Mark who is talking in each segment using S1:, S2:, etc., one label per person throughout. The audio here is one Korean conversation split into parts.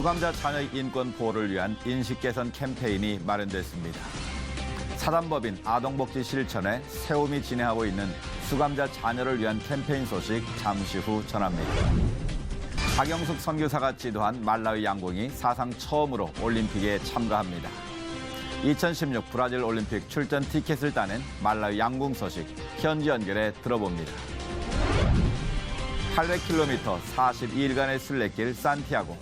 S1: 수감자 자녀의 인권 보호를 위한 인식 개선 캠페인이 마련됐습니다. 사단법인 아동복지 실천에 세움이 진행하고 있는 수감자 자녀를 위한 캠페인 소식 잠시 후 전합니다. 박영숙 선교사가 지도한 말라위 양궁이 사상 처음으로 올림픽에 참가합니다. 2016 브라질 올림픽 출전 티켓을 따낸 말라위 양궁 소식 현지 연결해 들어봅니다. 800km 42일간의 순례길 산티아고.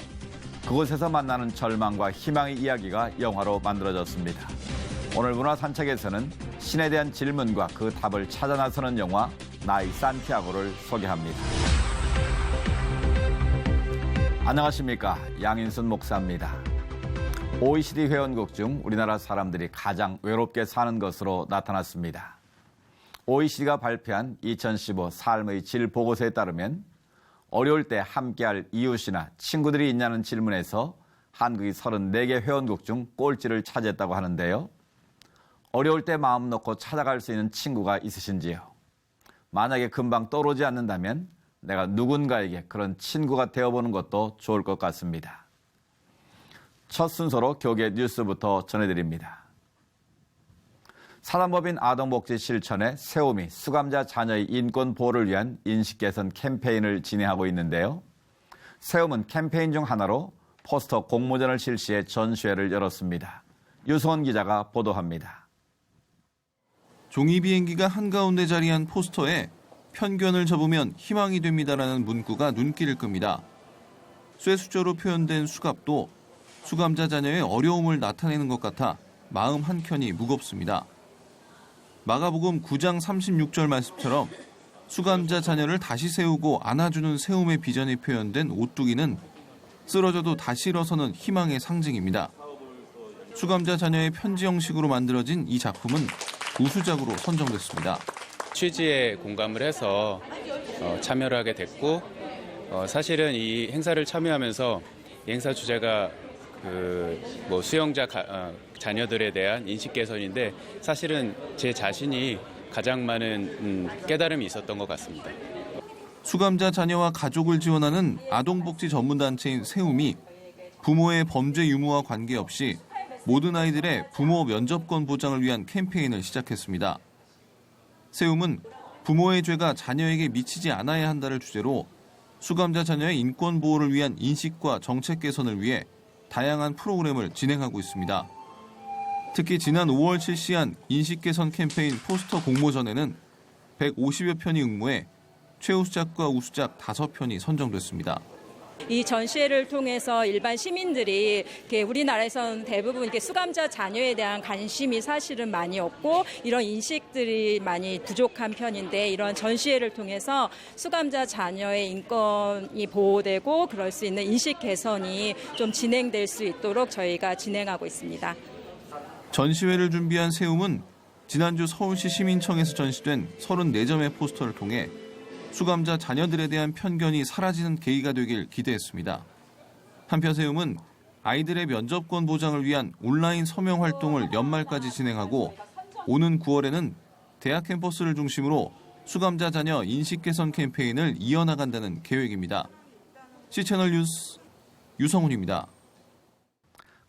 S1: 그곳에서 만나는 절망과 희망의 이야기가 영화로 만들어졌습니다. 오늘 문화산책에서는 신에 대한 질문과 그 답을 찾아 나서는 영화 나의 산티아고를 소개합니다. 안녕하십니까. 양인순 목사입니다. OECD 회원국 중 우리나라 사람들이 가장 외롭게 사는 것으로 나타났습니다. OECD가 발표한 2015 삶의 질 보고서에 따르면 어려울 때 함께할 이웃이나 친구들이 있냐는 질문에서 한국이 34개 회원국 중 꼴찌를 차지했다고 하는데요. 어려울 때 마음 놓고 찾아갈 수 있는 친구가 있으신지요? 만약에 금방 떠오르지 않는다면 내가 누군가에게 그런 친구가 되어보는 것도 좋을 것 같습니다. 첫 순서로 교계 뉴스부터 전해드립니다. 사단법인 아동복지 실천의 세움이 수감자 자녀의 인권 보호를 위한 인식 개선 캠페인을 진행하고 있는데요. 세움은 캠페인 중 하나로 포스터 공모전을 실시해 전시회를 열었습니다. 유성원 기자가 보도합니다.
S2: 종이 비행기가 한가운데 자리한 포스터에 편견을 접으면 희망이 됩니다라는 문구가 눈길을 끕니다. 쇠수저로 표현된 수갑도 수감자 자녀의 어려움을 나타내는 것 같아 마음 한켠이 무겁습니다. 마가복음 9장 36절 말씀처럼 수감자 자녀를 다시 세우고 안아주는 세움의 비전이 표현된 오뚜기는 쓰러져도 다시 일어서는 희망의 상징입니다. 수감자 자녀의 편지 형식으로 만들어진 이 작품은 우수작으로 선정됐습니다.
S3: 취지에 공감을 해서 참여를 하게 됐고 사실은 이 행사를 참여하면서 이 행사 주제가 수용자 자녀들에 대한 인식 개선인데 사실은 제 자신이 가장 많은 깨달음이 있었던 것 같습니다.
S2: 수감자 자녀와 가족을 지원하는 아동복지 전문단체인 세움이 부모의 범죄 유무와 관계없이 모든 아이들의 부모 면접권 보장을 위한 캠페인을 시작했습니다. 세움은 부모의 죄가 자녀에게 미치지 않아야 한다를 주제로 수감자 자녀의 인권 보호를 위한 인식과 정책 개선을 위해 다양한 프로그램을 진행하고 있습니다. 특히 지난 5월 실시한 인식 개선 캠페인 포스터 공모전에는 150여 편이 응모해 최우수작과 우수작 5편이 선정됐습니다.
S4: 이 전시회를 통해서 일반 시민들이 우리나라에서는 대부분 수감자 자녀에 대한 관심이 사실은 많이 없고 이런 인식들이 많이 부족한 편인데 이런 전시회를 통해서 수감자 자녀의 인권이 보호되고 그럴 수 있는 인식 개선이 좀 진행될 수 있도록 저희가 진행하고 있습니다.
S2: 전시회를 준비한 세움은 지난주 서울시 시민청에서 전시된 34점의 포스터를 통해 수감자 자녀들에 대한 편견이 사라지는 계기가 되길 기대했습니다. 한편 세움은 아이들의 면접권 보장을 위한 온라인 서명 활동을 연말까지 진행하고 오는 9월에는 대학 캠퍼스를 중심으로 수감자 자녀 인식 개선 캠페인을 이어나간다는 계획입니다. C채널 뉴스 유성훈입니다.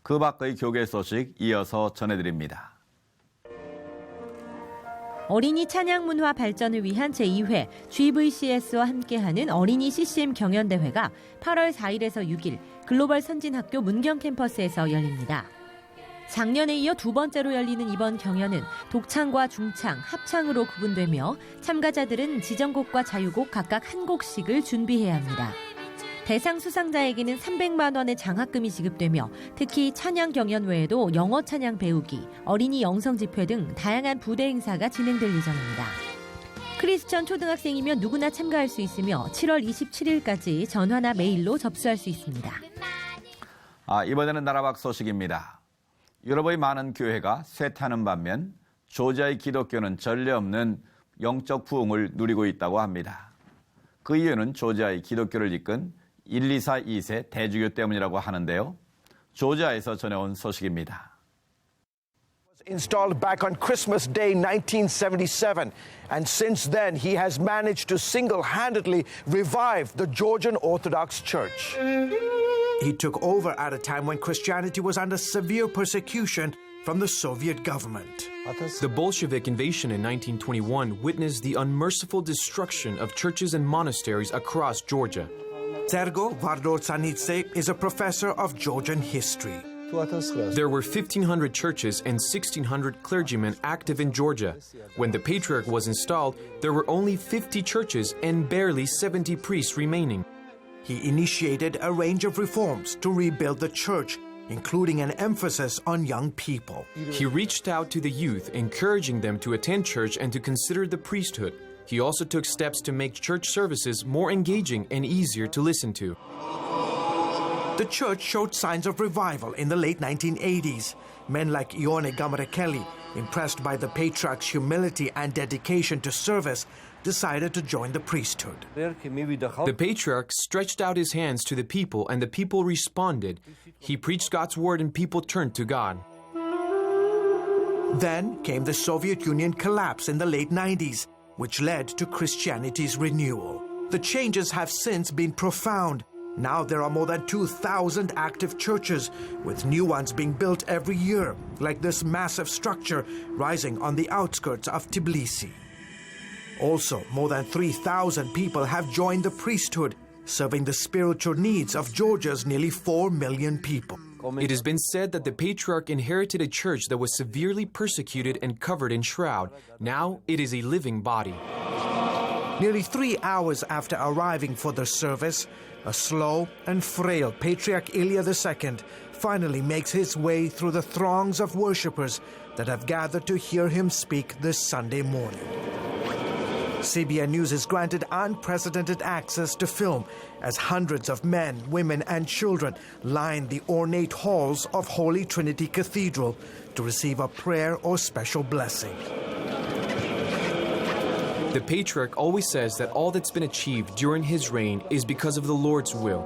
S1: 그 밖의 교계 소식 이어서 전해드립니다.
S5: 어린이 찬양 문화 발전을 위한 제2회 GVCS와 함께하는 어린이 CCM 경연대회가 8월 4일에서 6일 글로벌 선진학교 문경 캠퍼스에서 열립니다. 작년에 이어 두 번째로 열리는 이번 경연은 독창과 중창, 합창으로 구분되며 참가자들은 지정곡과 자유곡 각각 한 곡씩을 준비해야 합니다. 대상 수상자에게는 300만 원의 장학금이 지급되며 특히 찬양 경연 외에도 영어 찬양 배우기, 어린이 영성 집회 등 다양한 부대 행사가 진행될 예정입니다. 크리스천 초등학생이면 누구나 참가할 수 있으며 7월 27일까지 전화나 메일로 접수할 수 있습니다.
S1: 이번에는 나라밖 소식입니다. 유럽의 많은 교회가 쇠퇴하는 반면 조지아의 기독교는 전례 없는 영적 부흥을 누리고 있다고 합니다. 그 이유는 조지아의 기독교를 이끈 124 2세 대주교 때문이라고 하는데요. 조지아에서 전해온 소식입니다.
S6: Installed back on Christmas Day 1977, and since then he has managed to single-handedly revive the Georgian Orthodox Church. He took over at a time when Christianity was under severe persecution from the Soviet government.
S7: The Bolshevik invasion in 1921 witnessed the unmerciful destruction of churches and monasteries across Georgia.
S6: Sergo Vardotsanidze is a professor of Georgian history.
S7: There were 1,500 churches and 1,600 clergymen active in Georgia. When the Patriarch was installed, there were only 50 churches and barely 70 priests remaining.
S6: He initiated a range of reforms to rebuild the church, including an emphasis on young people.
S7: He reached out to the youth, encouraging them to attend church and to consider the priesthood. He also took steps to make church services more engaging and easier to listen to.
S6: The church showed signs of revival in the late 1980s. Men like Ione Gamarekeli, impressed by the patriarch's humility and dedication to service, decided to join the priesthood.
S7: The Patriarch stretched out his hands to the people and the people responded. He preached God's word and people turned to God.
S6: Then came the Soviet Union collapse in the late 90s, which led to Christianity's renewal. The changes have since been profound. Now there are more than 2,000 active churches, with new ones being built every year, like this massive structure rising on the outskirts of Tbilisi. Also, more than 3,000 people have joined the priesthood, serving the spiritual needs of Georgia's nearly 4 million people.
S7: It has been said that the Patriarch inherited a church that was severely persecuted and covered in shroud. Now it is a living body.
S6: Nearly 3 hours after arriving for the service, a slow and frail Patriarch Ilya II finally makes his way through the throngs of worshippers that have gathered to hear him speak this Sunday morning. CBN News is granted unprecedented access to film as hundreds of men, women, and children line the ornate halls of Holy Trinity Cathedral to receive a prayer or special blessing.
S7: The Patriarch always says that all that's been achieved during his reign is because of the Lord's will.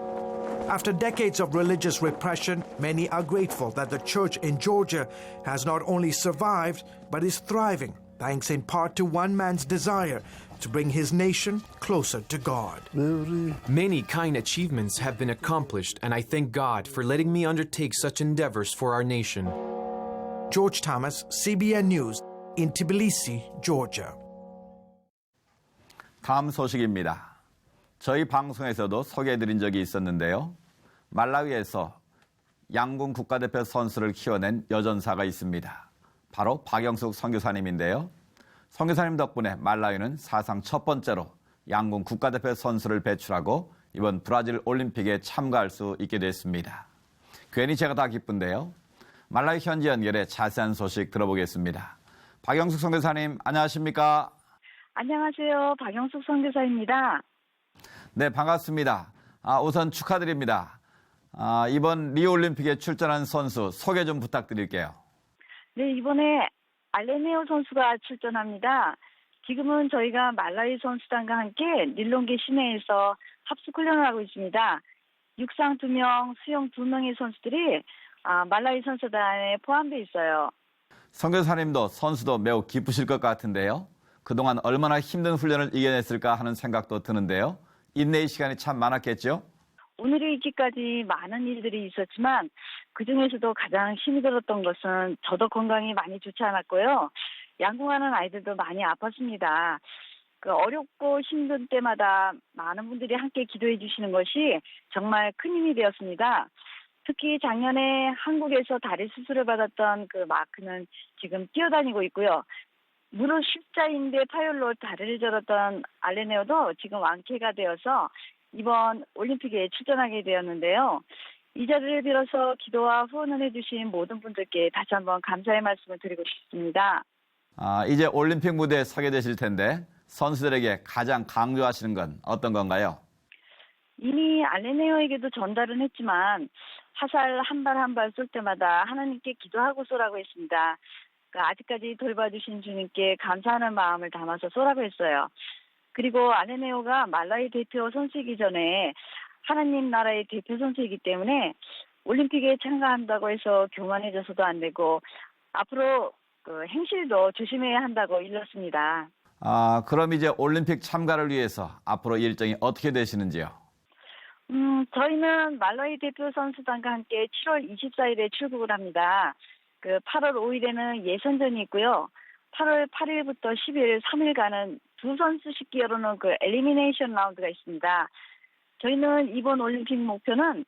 S6: After decades of religious repression, many are grateful that the church in Georgia has not only survived, but is thriving, thanks in part to one man's desire to bring his nation closer to God.
S7: Many kind achievements have been accomplished, and I thank God for letting me undertake such endeavors for our nation.
S6: George Thomas, CBN News, in Tbilisi, Georgia.
S1: 다음 소식입니다. 저희 방송에서도 소개해드린 적이 있었는데요. 말라위에서 양궁 국가대표 선수를 키워낸 여전사가 있습니다. 바로 박영숙 선교사님인데요. 선교사님 덕분에 말라위는 사상 첫 번째로 양궁 국가대표 선수를 배출하고 이번 브라질 올림픽에 참가할 수 있게 됐습니다. 괜히 제가 다 기쁜데요. 말라위 현지 연결에 자세한 소식 들어보겠습니다. 박영숙 선교사님 안녕하십니까?
S8: 안녕하세요. 박영숙 선교사입니다.
S1: 네, 반갑습니다. 우선 축하드립니다. 이번 리오올림픽에 출전한 선수 소개 좀 부탁드릴게요.
S8: 네, 이번에 알레네오 선수가 출전합니다. 지금은 저희가 말라위 선수단과 함께 닐롱게 시내에서 합숙 훈련을 하고 있습니다. 육상 2명, 수영 2명의 선수들이 말라위 선수단에 포함되어 있어요.
S1: 선교사님도 선수도 매우 기쁘실 것 같은데요. 그동안 얼마나 힘든 훈련을 이겨냈을까 하는 생각도 드는데요. 인내의 시간이 참 많았겠죠?
S8: 오늘에 있기까지 많은 일들이 있었지만 그중에서도 가장 힘이 들었던 것은 저도 건강이 많이 좋지 않았고요. 양궁하는 아이들도 많이 아팠습니다. 어렵고 힘든 때마다 많은 분들이 함께 기도해 주시는 것이 정말 큰 힘이 되었습니다. 특히 작년에 한국에서 다리 수술을 받았던 그 마크는 지금 뛰어다니고 있고요. 무릎 십자인대 파열로 다리를 절었던 알레네오도 지금 완쾌가 되어서 이번 올림픽에 출전하게 되었는데요. 이 자리를 빌어서 기도와 후원을 해주신 모든 분들께 다시 한번 감사의 말씀을 드리고 싶습니다.
S1: 이제 올림픽 무대에 서게 되실 텐데 선수들에게 가장 강조하시는 건 어떤 건가요?
S8: 이미 알레네오에게도 전달은 했지만 화살 한 발 한 발 쏠 때마다 하나님께 기도하고 쏘라고 했습니다. 아직까지 돌봐주신 주님께 감사하는 마음을 담아서 쏘라고 했어요. 그리고 알레네오가 말라위 대표 선수이기 전에 하나님 나라의 대표 선수이기 때문에 올림픽에 참가한다고 해서 교만해져서도 안 되고 앞으로 행실도 조심해야 한다고 일렀습니다.
S1: 그럼 이제 올림픽 참가를 위해서 앞으로 일정이 어떻게 되시는지요?
S8: 저희는 말라위 대표 선수단과 함께 7월 24일에 출국을 합니다. 8월 5일에는 예선전이 있고요. 8월 8일부터 10일 3일간은 두 선수씩 겨루는 엘리미네이션 라운드가 있습니다. 저희는 이번 올림픽 목표는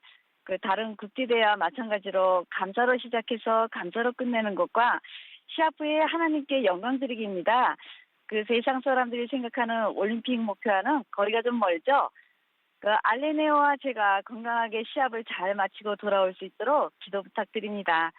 S8: 다른 국제대회와 마찬가지로 감사로 시작해서 감사로 끝내는 것과 시합 후에 하나님께 영광 드리기입니다. 세상 사람들이 생각하는 올림픽 목표와는 거리가 좀 멀죠. 알레네오와 제가 건강하게 시합을 잘 마치고 돌아올 수 있도록 기도 부탁드립니다.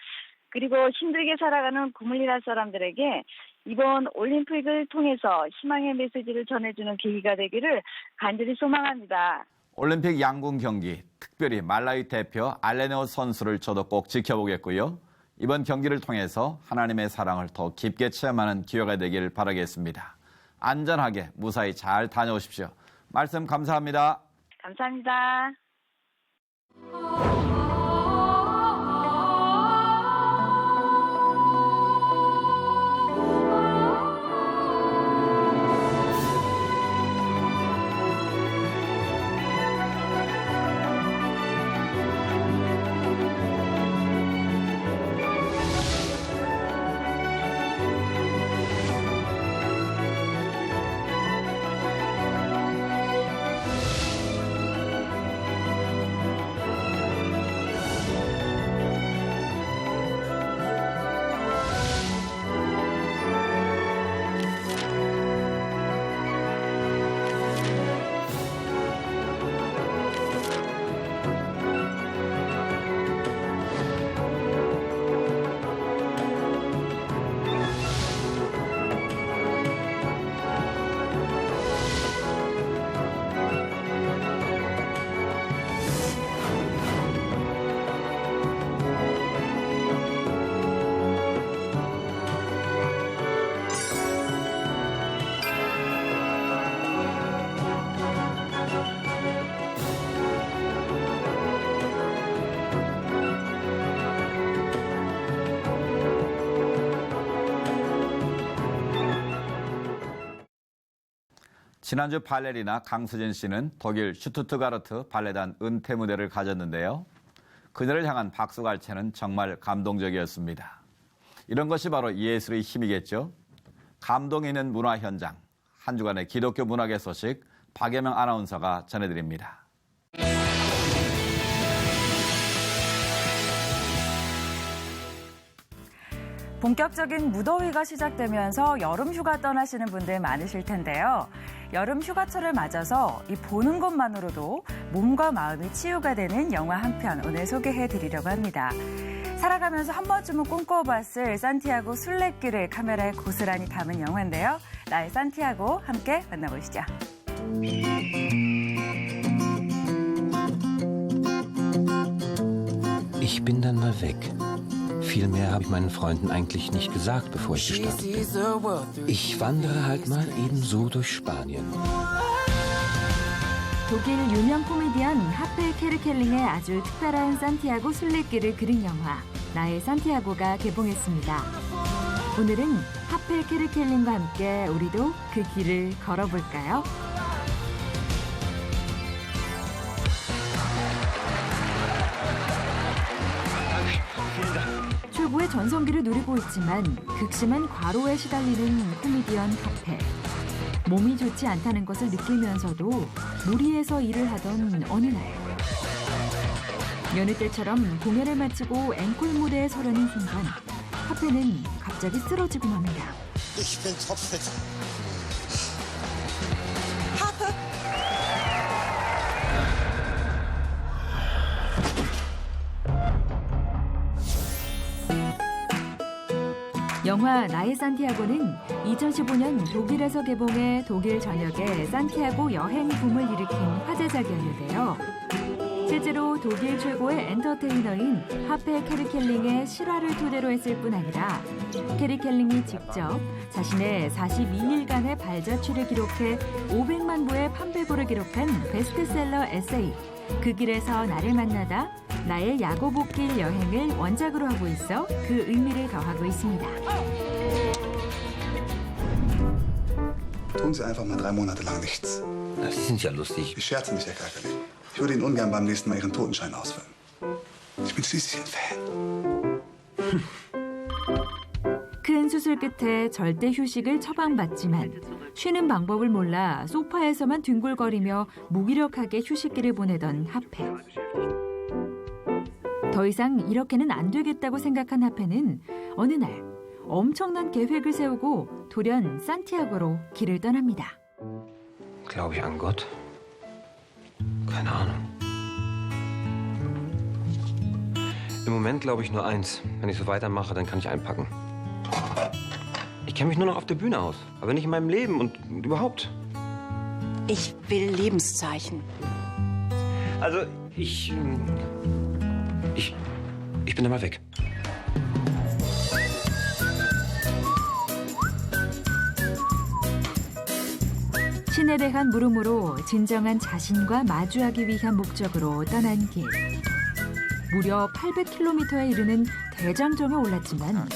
S8: 그리고 힘들게 살아가는 구물리라 사람들에게 이번 올림픽을 통해서 희망의 메시지를 전해주는 계기가 되기를 간절히 소망합니다.
S1: 올림픽 양궁 경기, 특별히 말라위 대표 알레네오 선수를 저도 꼭 지켜보겠고요. 이번 경기를 통해서 하나님의 사랑을 더 깊게 체험하는 기회가 되길 바라겠습니다. 안전하게 무사히 잘 다녀오십시오. 말씀 감사합니다.
S8: 감사합니다.
S1: 지난주 발레리나 강수진 씨는 독일 슈투트가르트 발레단 은퇴 무대를 가졌는데요. 그녀를 향한 박수갈채는 정말 감동적이었습니다. 이런 것이 바로 예술의 힘이겠죠. 감동이 있는 문화 현장, 한 주간의 기독교 문화계 소식 박예명 아나운서가 전해드립니다.
S9: 본격적인 무더위가 시작되면서 여름 휴가 떠나시는 분들 많으실 텐데요. 여름 휴가철을 맞아서 이 보는 것만으로도 몸과 마음이 치유가 되는 영화 한 편 오늘 소개해드리려고 합니다. 살아가면서 한 번쯤은 꿈꿔봤을 산티아고 순례길을 카메라에 고스란히 담은 영화인데요. 나의 산티아고 함께 만나보시죠.
S10: Ich bin dann mal weg. Viel mehr habe ich meinen Freunden eigentlich nicht gesagt, bevor ich gestartet bin. Ich wandere halt mal ebenso durch Spanien.
S9: 독일 유명 코미디언 하펠 케르켈링의 아주 특별한 산티아고 순례길을 그린 영화 나의 산티아고가 개봉했습니다. 오늘은 하펠 케르켈링과 함께 우리도 그 길을 걸어볼까요? 최고의 전성기를 누리고 있지만 극심한 과로에 시달리는 코미디언 하펠. 몸이 좋지 않다는 것을 느끼면서도 무리해서 일을 하던 어느 날. 여느 때처럼 공연을 마치고 앵콜 무대에 서려는 순간 하펠은 갑자기 쓰러지고 맙니다.
S11: Ich bin topfit.
S9: 영화 나의 산티아고는 2015년 독일에서 개봉해 독일 전역에 산티아고 여행 붐을 일으킨 화제작이었는데요. 실제로 독일 최고의 엔터테이너인 하펠 케르켈링의 실화를 토대로 했을 뿐 아니라 케르켈링이 직접 자신의 42일간의 발자취를 기록해 500만 부의 판매고를 기록한 베스트셀러 에세이 그 길에서 나를 만나다 나의 야고보길 여행을 원작으로 하고 있어 그 의미를 더하고 있습니다.
S11: Tun Sie einfach mal 3 Monate lang nichts.
S10: Sie sind ja lustig.
S11: Ich scherze nicht, Herr Kerkeling.
S12: Ich würde Ihnen ungern beim nächsten Mal Ihren Totenschein ausfüllen. Ich bin schließlich ein Fan.
S9: 큰 수술 끝에 절대 휴식을 처방받지만 쉬는 방법을 몰라 소파에서만 뒹굴거리며 무기력하게 휴식기를 보내던 하페. 더 이상 이렇게는 안 되겠다고 생각한 하페는 어느 날 엄청난 계획을 세우고 돌연 산티아고로 길을 떠납니다.
S10: Glaube ich an Gott? Keine Ahnung. Im Moment glaube ich nur eins. Wenn ich so weitermache, dann kann ich einpacken. Ich kenne mich nur noch auf der Bühne aus, aber nicht in meinem Leben und überhaupt.
S13: Ich will Lebenszeichen.
S10: Also, ich bin dann mal weg.
S9: 신에 대한 물음으로 진정한 자신과 마주하기 위한 목적으로 떠난 길. 무려 800km에 이르는 대장정에 올랐지만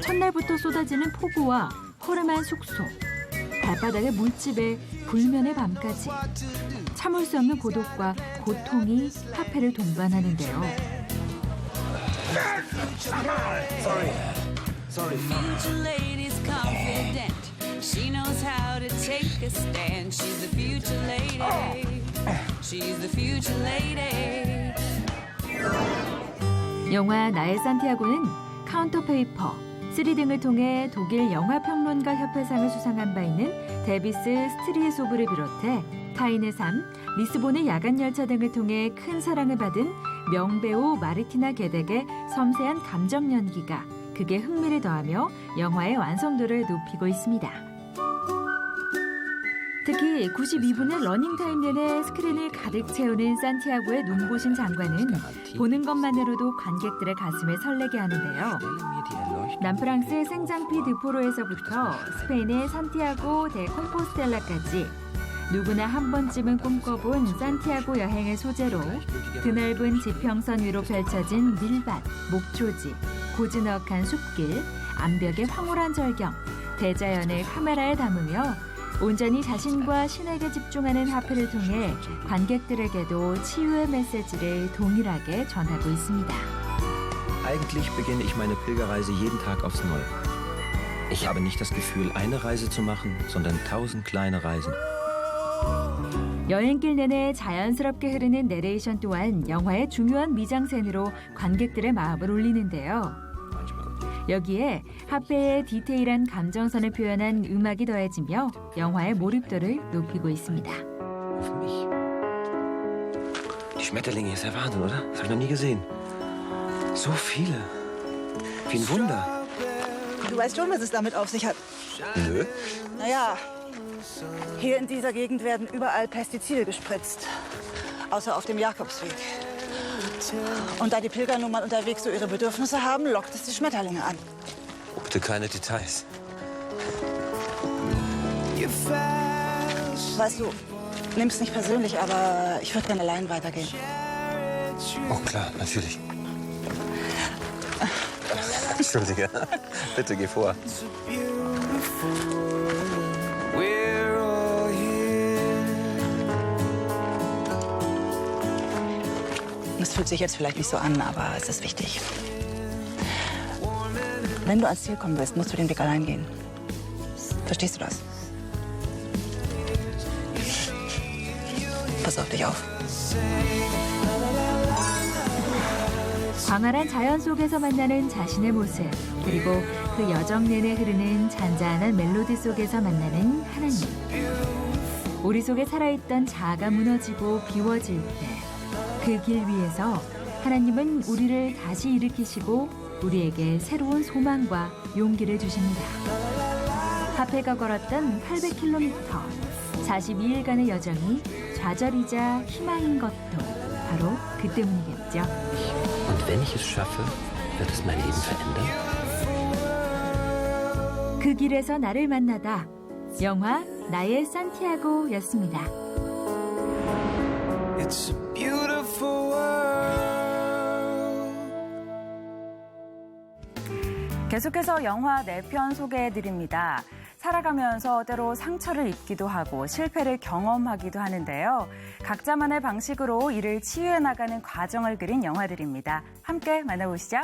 S9: 첫날부터 쏟아지는 폭우와 허름한 숙소, 발바닥의 물집에 불면의 밤까지 참을 수 없는 고독과 고통이 하페를 동반하는데요.
S14: Sorry. Future lady's confident. She knows how to take a stand. She's the future lady. She's the future lady.
S9: 영화 나의 산티아고는 카운터페이퍼, 3 등을 통해 독일 영화평론가 협회상을 수상한 바 있는 데비스 스트리에소브를 비롯해 타인의 삶, 리스본의 야간열차 등을 통해 큰 사랑을 받은 명배우 마르티나 게덱의 섬세한 감정 연기가 극의 흥미를 더하며 영화의 완성도를 높이고 있습니다. 특히 92분의 러닝타임 내내 스크린을 가득 채우는 산티아고의 눈부신 장관은 보는 것만으로도 관객들의 가슴을 설레게 하는데요. 남프랑스의 생장피 드포로에서부터 스페인의 산티아고 데 콤포스텔라까지 누구나 한 번쯤은 꿈꿔본 산티아고 여행을 소재로 드넓은 지평선 위로 펼쳐진 밀밭, 목초지, 고즈넉한 숲길, 암벽의 황홀한 절경, 대자연을 카메라에 담으며 온전히 자신과 신에게 집중하는 하페를 통해 관객들에게도 치유의 메시지를 동일하게 전하고 있습니다.
S10: Eigentlich beginne ich meine Pilgerreise jeden Tag aufs Neue. Ich habe nicht das Gefühl, eine Reise zu machen, sondern 1000 kleine Reisen.
S9: 여행길 내내 자연스럽게 흐르는 내레이션 또한 영화의 중요한 미장센으로 관객들의 마음을 울리는데요. 여기에 하페의 디테일한 감정선을 표현한 음악이 더해지며 영화의 몰입도를 높이고 있습니다.
S10: Die Schmetterlinge ist ja Wahnsinn, oder? Das habe ich noch nie gesehen. So viele. Wie ein Wunder.
S13: Du weißt schon, was es damit auf sich hat.
S10: Nö.
S13: Naja, hier in dieser Gegend werden überall Pestizide gespritzt. Außer auf dem Jakobsweg. Und da die Pilger nun mal unterwegs so ihre Bedürfnisse haben, lockt es die Schmetterlinge an.
S10: Bitte keine Details.
S13: Weißt du, nimm's nicht persönlich, aber ich würde gerne allein weitergehen.
S10: Oh klar, natürlich. Entschuldige, bitte geh vor.
S13: Es fühlt sich jetzt vielleicht nicht so an, aber es ist wichtig. Wenn du ans Ziel kommen willst, musst du den Weg allein gehen. Verstehst du das? Pass auf dich auf.
S9: 광활한 자연 속에서 만나는 자신의 모습, 그리고 그 여정 내내 흐르는 잔잔한 멜로디 속에서 만나는 하나님. 우리 속에 살아있던 자아가 무너지고 비워질 때 그 길 위에서 하나님은 우리를 다시 일으키시고 우리에게 새로운 소망과 용기를 주십니다. 하페가 걸었던 800km, 42일간의 여정이 좌절이자 희망인 것도 바로 그 때문이겠죠.
S10: Und wenn ich es schaffe, wird es mein Leben verändern?
S9: 그 길에서 나를 만나다. 영화 나의 산티아고였습니다.
S14: It's a beautiful world.
S15: 계속해서 영화 4편 소개해드립니다. 살아가면서 때로 상처를 입기도 하고 실패를 경험하기도 하는데요. 각자만의 방식으로 이를 치유해 나가는 과정을 그린 영화들입니다. 함께 만나보시죠.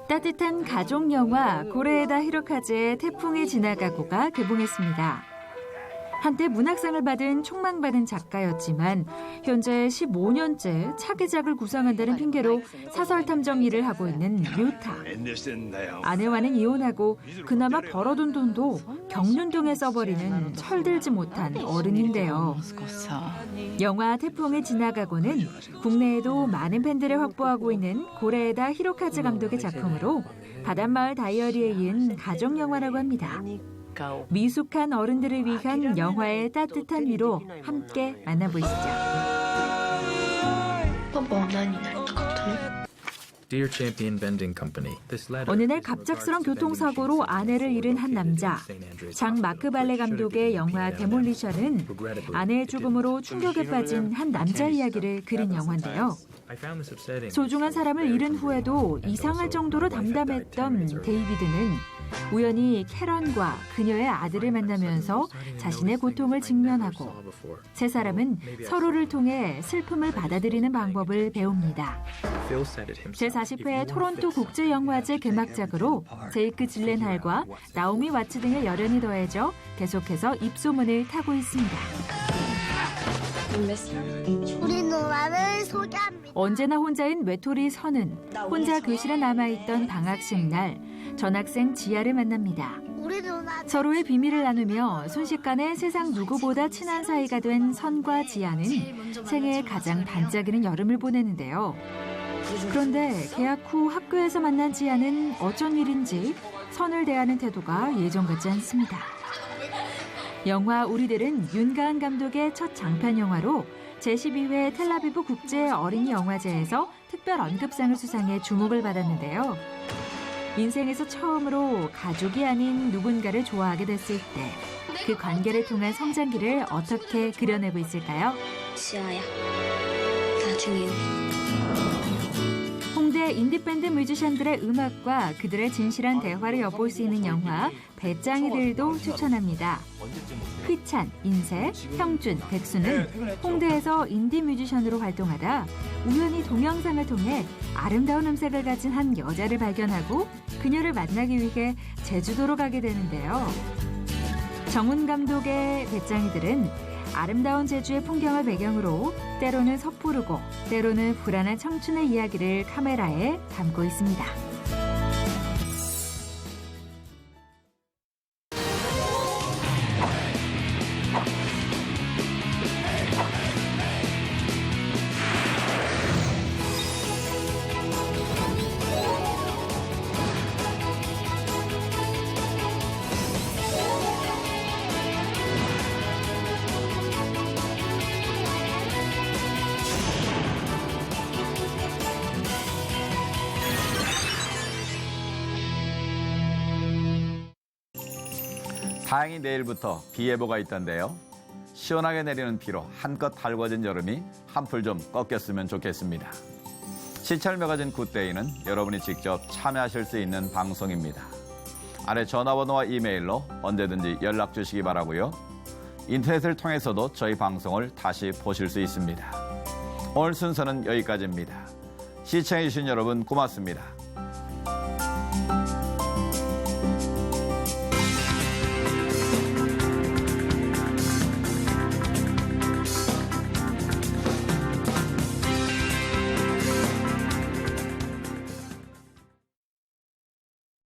S9: 따뜻한 가족 영화 고레에다 히로카즈의 태풍이 지나가고가 개봉했습니다. 한때 문학상을 받은 촉망받은 작가였지만 현재 15년째 차기작을 구상한다는 핑계로 사설 탐정 일을 하고 있는 류타. 아내와는 이혼하고 그나마 벌어둔 돈도 경륜동에 써버리는 철들지 못한 어른인데요. 영화 태풍이 지나가고는 국내에도 많은 팬들을 확보하고 있는 고레에다 히로카즈 감독의 작품으로 바닷마을 다이어리에 이은 가족 영화라고 합니다. 미숙한 어른들을 위한 영화의 따뜻한 위로 함께 만나보시죠. 어느 날 갑작스런 교통사고로 아내를 잃은 한 남자. 장 마크 발레 감독의 영화 데몰리션은 아내의 죽음으로 충격에 빠진 한 남자 이야기를 그린 영화인데요. 소중한 사람을 잃은 후에도 이상할 정도로 담담했던 데이비드는 우연히 캐런과 그녀의 아들을 만나면서 자신의 고통을 직면하고 세 사람은 서로를 통해 슬픔을 받아들이는 방법을 배웁니다. 제40회 토론토 국제영화제 개막작으로 제이크 질렌할과 나오미 와츠 등의 열연이 더해져 계속해서 입소문을 타고 있습니다.
S16: 우리 누나를 소개합니다.
S9: 언제나 혼자인 외톨이 선은 혼자 교실에 남아있던 방학식 날 전학생 지아를 만납니다. 서로의 비밀을 나누며 순식간에 세상 누구보다 친한 사이가 된 선과 지아는 생애의 가장 반짝이는 여름을 보내는데요. 그런데 개학 후 학교에서 만난 지아는 어쩐 일인지 선을 대하는 태도가 예전 같지 않습니다. 영화 우리들은 윤가은 감독의 첫 장편 영화로 제12회 텔아비브 국제 어린이 영화제에서 특별 언급상을 수상해 주목을 받았는데요. 인생에서 처음으로 가족이 아닌 누군가를 좋아하게 됐을 때 그 관계를 통한 성장기를 어떻게 그려내고 있을까요?
S16: 지아야, 나중에
S9: 홍대 인디밴드 뮤지션들의 음악과 그들의 진실한 대화를 엿볼 수 있는 영화 배짱이들도 추천합니다. 휘찬, 인세, 형준, 백수는 홍대에서 인디 뮤지션으로 활동하다 우연히 동영상을 통해 아름다운 음색을 가진 한 여자를 발견하고 그녀를 만나기 위해 제주도로 가게 되는데요. 정훈 감독의 배짱이들은 아름다운 제주의 풍경을 배경으로 때로는 섣부르고 때로는 불안한 청춘의 이야기를 카메라에 담고 있습니다.
S1: 다행히 내일부터 비 예보가 있던데요. 시원하게 내리는 비로 한껏 달궈진 여름이 한풀 좀 꺾였으면 좋겠습니다. 시찰 매거진 굿데이는 여러분이 직접 참여하실 수 있는 방송입니다. 아래 전화번호와 이메일로 언제든지 연락 주시기 바라고요. 인터넷을 통해서도 저희 방송을 다시 보실 수 있습니다. 오늘 순서는 여기까지입니다. 시청해주신 여러분 고맙습니다.